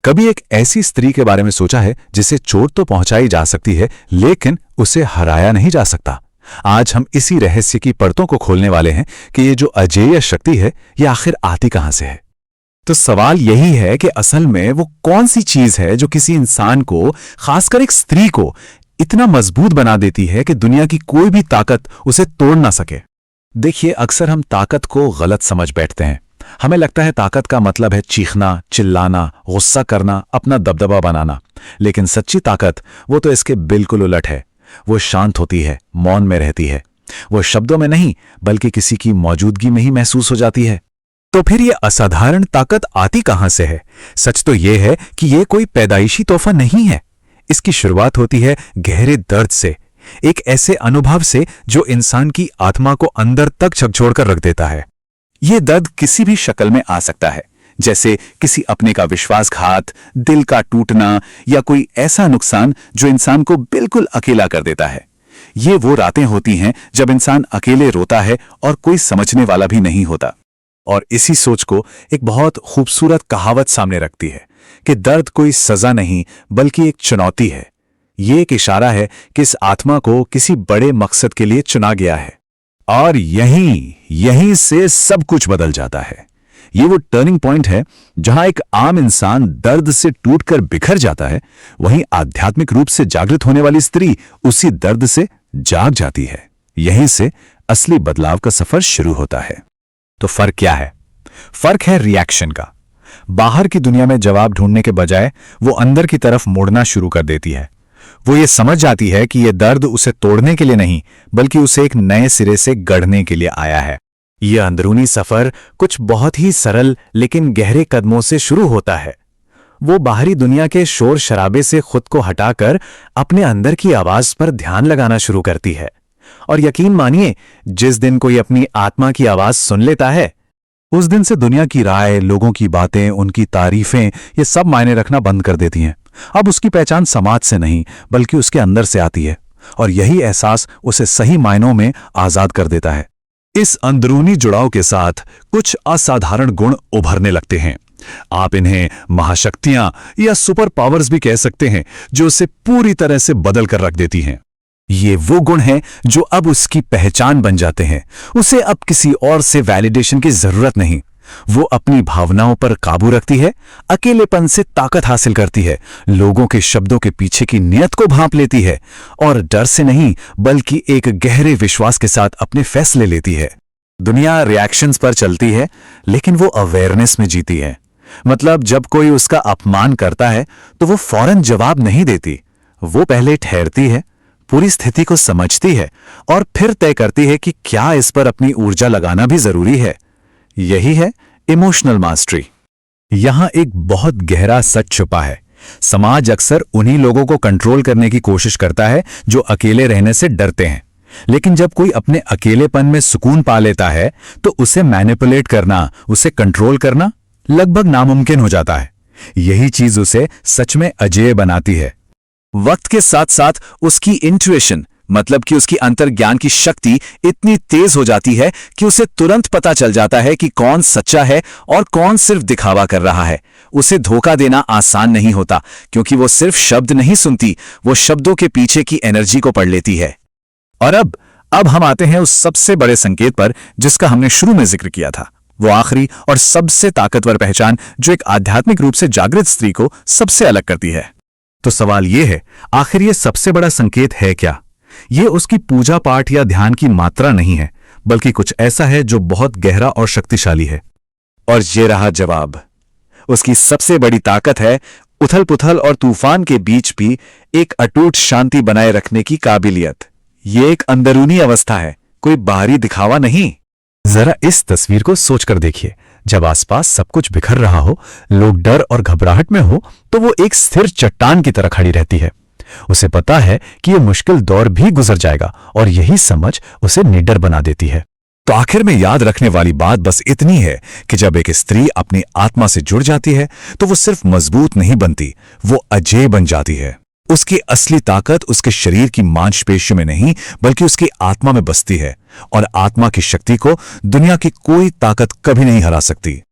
कभी एक ऐसी स्त्री के बारे में सोचा है जिसे चोट तो पहुंचाई जा सकती है लेकिन उसे हराया नहीं जा सकता? आज हम इसी रहस्य की परतों को खोलने वाले हैं कि ये जो अजेय शक्ति है ये आखिर आती कहां से है। तो सवाल यही है कि असल में वो कौन सी चीज है जो किसी इंसान को, खासकर एक स्त्री को, इतना मजबूत बना देती है कि दुनिया की कोई भी ताकत उसे तोड़ ना सके। देखिए, अक्सर हम ताकत को गलत समझ बैठते हैं। हमें लगता है ताकत का मतलब है चीखना, चिल्लाना, गुस्सा करना, अपना दबदबा बनाना। लेकिन सच्ची ताकत वो तो इसके बिल्कुल उलट है। वो शांत होती है, मौन में रहती है। वो शब्दों में नहीं बल्कि किसी की मौजूदगी में ही महसूस हो जाती है। तो फिर ये असाधारण ताकत आती कहां से है? सच तो ये है कि ये कोई पैदाइशी तोहफा नहीं है। इसकी शुरुआत होती है गहरे दर्द से, एक ऐसे अनुभव से जो इंसान की आत्मा को अंदर तक झकझोर कर रख देता है। ये दर्द किसी भी शक्ल में आ सकता है, जैसे किसी अपने का विश्वासघात, दिल का टूटना या कोई ऐसा नुकसान जो इंसान को बिल्कुल अकेला कर देता है। ये वो रातें होती हैं जब इंसान अकेले रोता है और कोई समझने वाला भी नहीं होता। और इसी सोच को एक बहुत खूबसूरत कहावत सामने रखती है कि दर्द कोई सजा नहीं बल्कि एक चुनौती है। ये एक इशारा है कि इस आत्मा को किसी बड़े मकसद के लिए चुना गया है। और यहीं से सब कुछ बदल जाता है। ये वो टर्निंग पॉइंट है जहां एक आम इंसान दर्द से टूटकर बिखर जाता है, वहीं आध्यात्मिक रूप से जागृत होने वाली स्त्री उसी दर्द से जाग जाती है। यहीं से असली बदलाव का सफर शुरू होता है। तो फर्क क्या है? फर्क है रिएक्शन का। बाहर की दुनिया में जवाब ढूंढने के बजाय वो अंदर की तरफ मुड़ना शुरू कर देती है। वो ये समझ जाती है कि ये दर्द उसे तोड़ने के लिए नहीं बल्कि उसे एक नए सिरे से गढ़ने के लिए आया है। यह अंदरूनी सफर कुछ बहुत ही सरल लेकिन गहरे कदमों से शुरू होता है। वो बाहरी दुनिया के शोर शराबे से खुद को हटाकर अपने अंदर की आवाज पर ध्यान लगाना शुरू करती है। और यकीन मानिए, जिस दिन कोई अपनी आत्मा की आवाज सुन लेता है, उस दिन से दुनिया की राय, लोगों की बातें, उनकी तारीफें, ये सब मायने रखना बंद कर देती हैं। अब उसकी पहचान समाज से नहीं बल्कि उसके अंदर से आती है। और यही एहसास उसे सही मायनों में आजाद कर देता है। इस अंदरूनी जुड़ाव के साथ कुछ असाधारण गुण उभरने लगते हैं। आप इन्हें महाशक्तियां या सुपर पावर्स भी कह सकते हैं, जो उसे पूरी तरह से बदल कर रख देती हैं। ये वो गुण हैं जो अब उसकी पहचान बन जाते हैं। उसे अब किसी और से वैलिडेशन की जरूरत नहीं। वो अपनी भावनाओं पर काबू रखती है, अकेलेपन से ताकत हासिल करती है, लोगों के शब्दों के पीछे की नियत को भांप लेती है और डर से नहीं बल्कि एक गहरे विश्वास के साथ अपने फैसले लेती है। दुनिया रिएक्शंस पर चलती है लेकिन वो अवेयरनेस में जीती है। मतलब जब कोई उसका अपमान करता है तो वो फौरन जवाब नहीं देती। वो पहले ठहरती है, पूरी स्थिति को समझती है और फिर तय करती है कि क्या इस पर अपनी ऊर्जा लगाना भी जरूरी है। यही है इमोशनल मास्टरी। यहां एक बहुत गहरा सच छुपा है। समाज अक्सर उन्हीं लोगों को कंट्रोल करने की कोशिश करता है जो अकेले रहने से डरते हैं। लेकिन जब कोई अपने अकेलेपन में सुकून पा लेता है तो उसे मैनिपुलेट करना, उसे कंट्रोल करना लगभग नामुमकिन हो जाता है। यही चीज उसे सच में अजेय बनाती है। वक्त के साथ साथ उसकी इंट्यूशन, मतलब कि उसकी अंतर्ज्ञान की शक्ति इतनी तेज हो जाती है कि उसे तुरंत पता चल जाता है कि कौन सच्चा है और कौन सिर्फ दिखावा कर रहा है। उसे धोखा देना आसान नहीं होता क्योंकि वो सिर्फ शब्द नहीं सुनती, वो शब्दों के पीछे की एनर्जी को पढ़ लेती है। और अब हम आते हैं उस सबसे बड़े संकेत पर जिसका हमने शुरू में जिक्र किया था। वो आखिरी और सबसे ताकतवर पहचान जो एक आध्यात्मिक रूप से जागृत स्त्री को सबसे अलग करती है। तो सवाल ये है, आखिर ये सबसे बड़ा संकेत है क्या? ये उसकी पूजा पाठ या ध्यान की मात्रा नहीं है बल्कि कुछ ऐसा है जो बहुत गहरा और शक्तिशाली है। और ये रहा जवाब। उसकी सबसे बड़ी ताकत है उथल पुथल और तूफान के बीच भी एक अटूट शांति बनाए रखने की काबिलियत। ये एक अंदरूनी अवस्था है, कोई बाहरी दिखावा नहीं। जरा इस तस्वीर को सोचकर देखिए। जब आसपास सब कुछ बिखर रहा हो, लोग डर और घबराहट में हो, तो वो एक स्थिर चट्टान की तरह खड़ी रहती है। उसे पता है कि ये मुश्किल दौर भी गुजर जाएगा और यही समझ उसे निडर बना देती है। तो आखिर में याद रखने वाली बात बस इतनी है कि जब एक स्त्री अपनी आत्मा से जुड़ जाती है तो वो सिर्फ मजबूत नहीं बनती, वो अजेय बन जाती है। उसकी असली ताकत उसके शरीर की मांसपेशियों में नहीं बल्कि उसकी आत्मा में बसती है और आत्मा की शक्ति को दुनिया की कोई ताकत कभी नहीं हरा सकती।